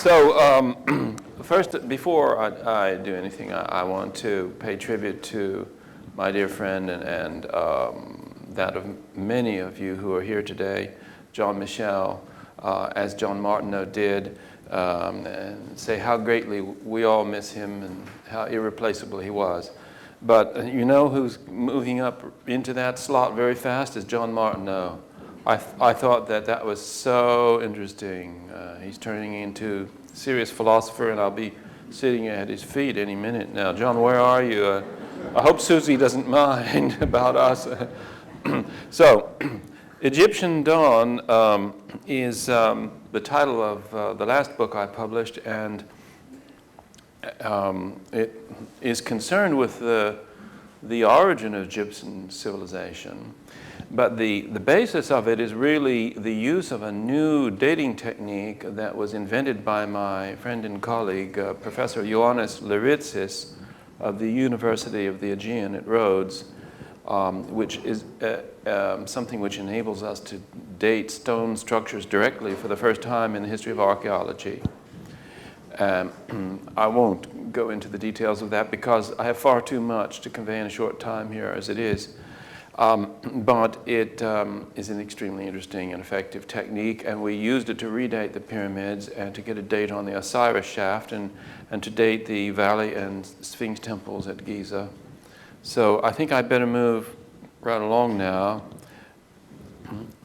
So first, before I do anything, I want to pay tribute to my dear friend and that of many of you who are here today, John Michel, as John Martineau did, and say how greatly we all miss him and how irreplaceable he was. But you know who's moving up into that slot very fast is John Martineau. I thought that was so interesting. He's turning into a serious philosopher, and I'll be sitting at his feet any minute now. John, where are you? I hope Susie doesn't mind about us. So, Egyptian Dawn is the title of the last book I published, and it is concerned with the origin of Egyptian civilization. But the basis of it is really the use of a new dating technique that was invented by my friend and colleague, Professor Ioannis Leritzis of the University of the Aegean at Rhodes, which is something which enables us to date stone structures directly for the first time in the history of archaeology. I won't go into the details of that because I have far too much to convey in a short time here as it is. But it is an extremely interesting and effective technique, and we used it to redate the pyramids and to get a date on the Osiris Shaft and to date the valley and Sphinx temples at Giza. So I think I'd better move right along now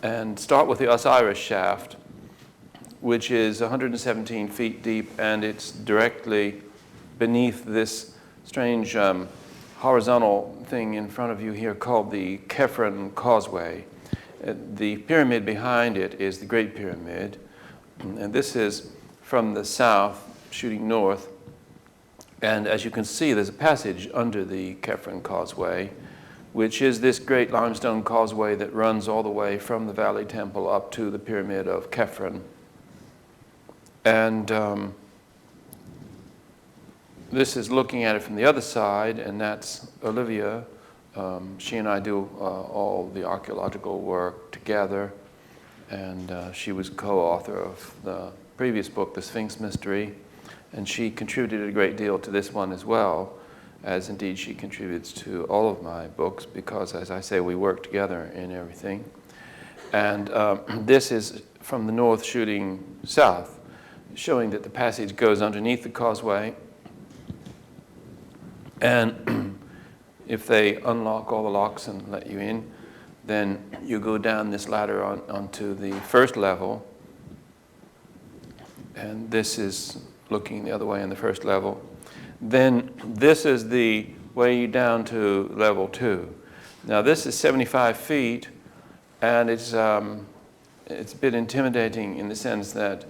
and start with the Osiris Shaft, which is 117 feet deep, and it's directly beneath this strange horizontal thing in front of you here called the Khephren Causeway. The pyramid behind it is the Great Pyramid, and this is from the south shooting north. And as you can see, there's a passage under the Khephren Causeway, which is this great limestone causeway that runs all the way from the Valley Temple up to the Pyramid of Khephren. And this is looking at it from the other side, and that's Olivia. She and I do all the archaeological work together, and she was co-author of the previous book, The Sphinx Mystery, and she contributed a great deal to this one as well, as indeed she contributes to all of my books because, as I say, we work together in everything. And this is from the north shooting south, showing that the passage goes underneath the causeway. And if they unlock all the locks and let you in, then you go down this ladder onto the first level. And this is looking the other way on the first level. Then this is the way down to level 2. Now this is 75 feet, and it's a bit intimidating in the sense that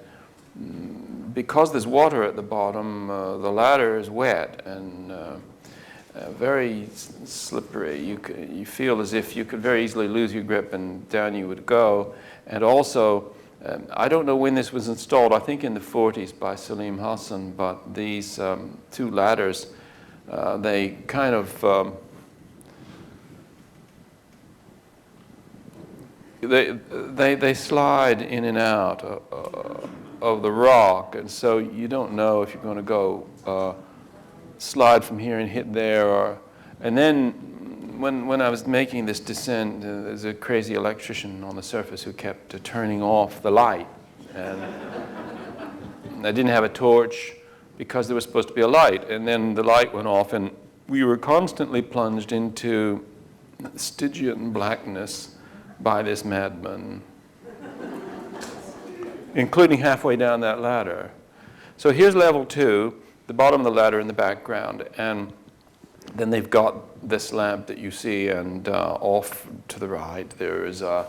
because there's water at the bottom, the ladder is wet and very slippery. You feel as if you could very easily lose your grip and down you would go. And also, I don't know when this was installed, I think in the 40s by Salim Hassan, but these two ladders, they kind of, they slide in and out of the rock, and so you don't know if you're going to go slide from here and hit there, and then when I was making this descent, there's a crazy electrician on the surface who kept turning off the light, and I didn't have a torch because there was supposed to be a light, and then the light went off, and we were constantly plunged into Stygian blackness by this madman, including halfway down that ladder. So here's level 2, the bottom of the ladder in the background, and then they've got this lamp that you see, and off to the right there is a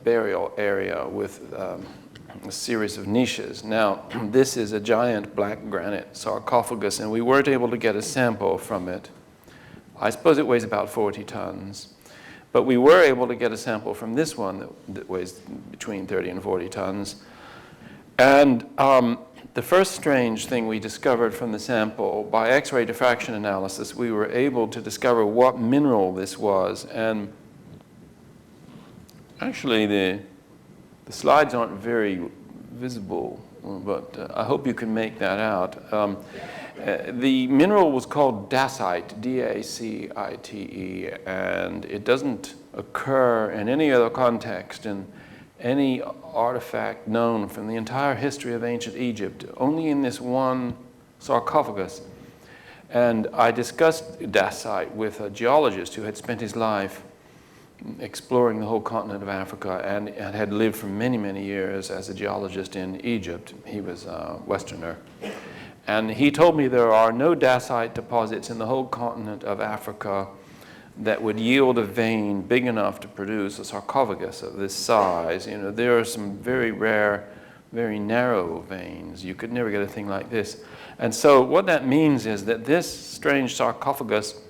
burial area with a series of niches. Now, this is a giant black granite sarcophagus, and we weren't able to get a sample from it. I suppose it weighs about 40 tons. But we were able to get a sample from this one that weighs between 30 and 40 tons. And the first strange thing we discovered from the sample, by X-ray diffraction analysis, we were able to discover what mineral this was. And actually, the slides aren't very visible but I hope you can make that out. The mineral was called dacite, D-A-C-I-T-E, and it doesn't occur in any other context in any artifact known from the entire history of ancient Egypt, only in this one sarcophagus. And I discussed dacite with a geologist who had spent his life exploring the whole continent of Africa and had lived for many, many years as a geologist in Egypt. He was a Westerner. And he told me there are no dacite deposits in the whole continent of Africa that would yield a vein big enough to produce a sarcophagus of this size. You know, there are some very rare, very narrow veins. You could never get a thing like this. And so what that means is that this strange sarcophagus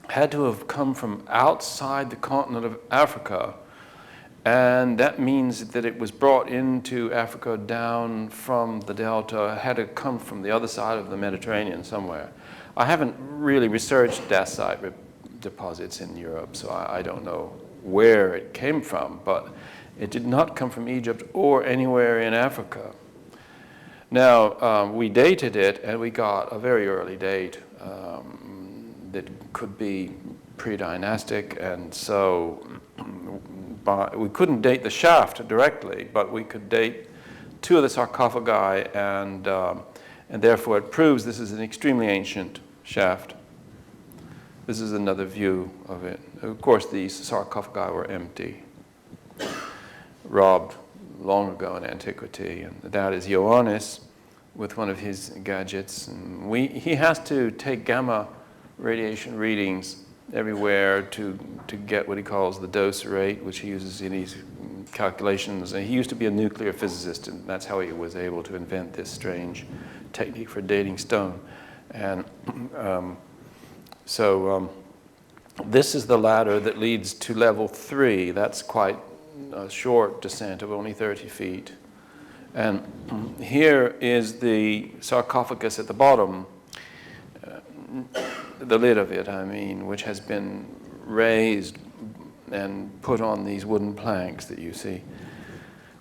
had to have come from outside the continent of Africa, and that means that it was brought into Africa down from the delta, had to come from the other side of the Mediterranean somewhere. I haven't really researched dacite deposits in Europe, so I don't know where it came from, but it did not come from Egypt or anywhere in Africa. Now, we dated it, and we got a very early date that could be pre-dynastic, and so we couldn't date the shaft directly, but we could date two of the sarcophagi, and therefore it proves this is an extremely ancient shaft. This is another view of it. Of course, these sarcophagi were empty, robbed long ago in antiquity, and that is Ioannis with one of his gadgets. And he has to take gamma radiation readings everywhere to get what he calls the dose rate, which he uses in his calculations. And he used to be a nuclear physicist, and that's how he was able to invent this strange technique for dating stone. And this is the ladder that leads to level 3. That's quite a short descent of only 30 feet. And here is the sarcophagus at the bottom, the lid of it, I mean, which has been raised and put on these wooden planks that you see.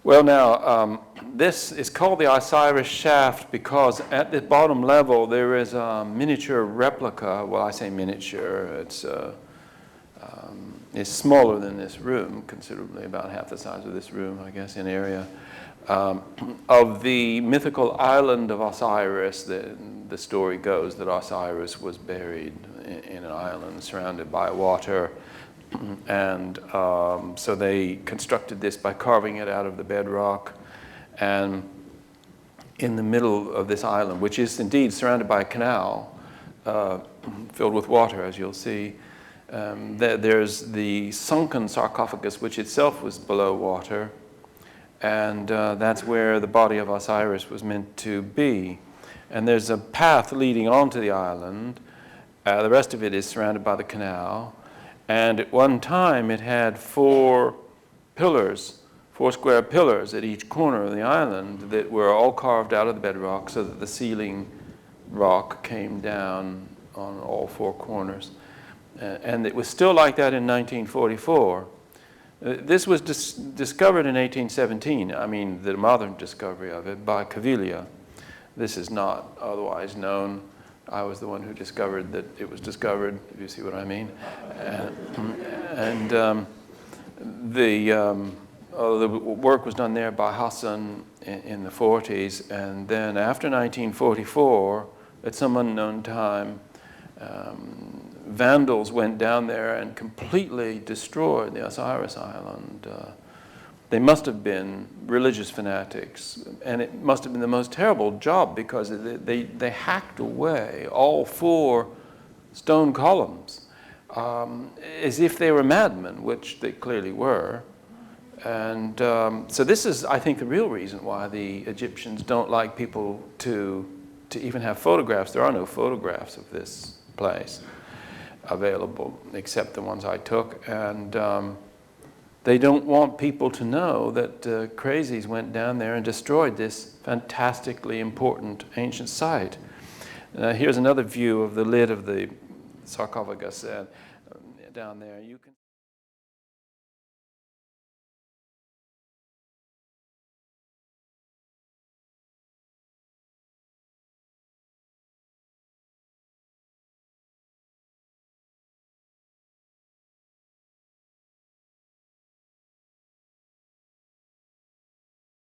Well, now, this is called the Osiris Shaft because at the bottom level there is a miniature replica. Well, I say miniature. It's smaller than this room, considerably, about half the size of this room, I guess, in area, of the mythical island of Osiris. The story goes that Osiris was buried in an island surrounded by water. And so they constructed this by carving it out of the bedrock. And in the middle of this island, which is indeed surrounded by a canal filled with water, as you'll see, there's the Sunken Sarcophagus, which itself was below water. And that's where the body of Osiris was meant to be. And there's a path leading onto the island. The rest of it is surrounded by the canal. And at one time, it had 4 pillars, 4 square pillars at each corner of the island that were all carved out of the bedrock so that the ceiling rock came down on all 4 corners. And it was still like that in 1944. This was discovered in 1817. I mean, the modern discovery of it by Caviglia. This is not otherwise known. I was the one who discovered that it was discovered, if you see what I mean. The work was done there by Hassan in the 40s, and then after 1944, at some unknown time, Vandals went down there and completely destroyed the Osiris Island. They must have been religious fanatics, and it must have been the most terrible job because they hacked away all 4 stone columns as if they were madmen, which they clearly were. And so this is, I think, the real reason why the Egyptians don't like people to even have photographs. There are no photographs of this place available except the ones I took. And they don't want people to know that crazies went down there and destroyed this fantastically important ancient site. Here's another view of the lid of the sarcophagus down there. You can